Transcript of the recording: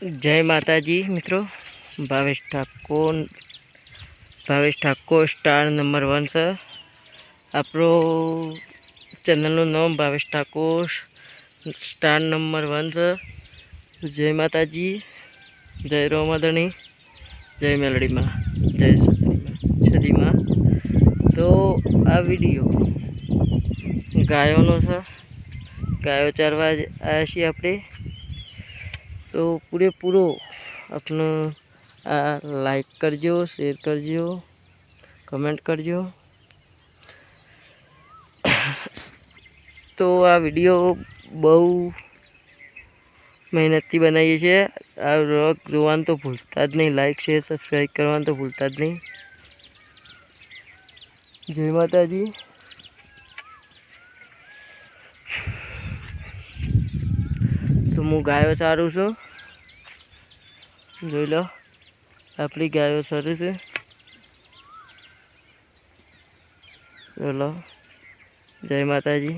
જય માતાજી મિત્રો। ભાવેશ ઠાકોર સ્ટાર નંબર 1 છે। આપણો ચેનલનું નામ ભાવેશ ઠાકોર સ્ટાર નંબર 1 છે। જય માતાજી, જય રોમાધણી, જય મેલડીમાં, જય સદીમાં। તો આ વિડીયો ગાયોનો છે। ગાયો ચારવા આવ્યા છીએ આપણે। तो पूरेपूरो अपने लाइक करजो, शेर करजो, कमेंट करजो। तो आ वीडियो बहु मेहनत थी बनाई है। आ व्लॉग जोवान तो भूलता ज नहीं, लाइक शेर सब्सक्राइब करवान तो भूलता ज नहीं। जय माताजी। तो हूँ गायो चारू छूँ, જોઈ લો આપણી ગાયો સરે છે। ચલો, જય માતાજી।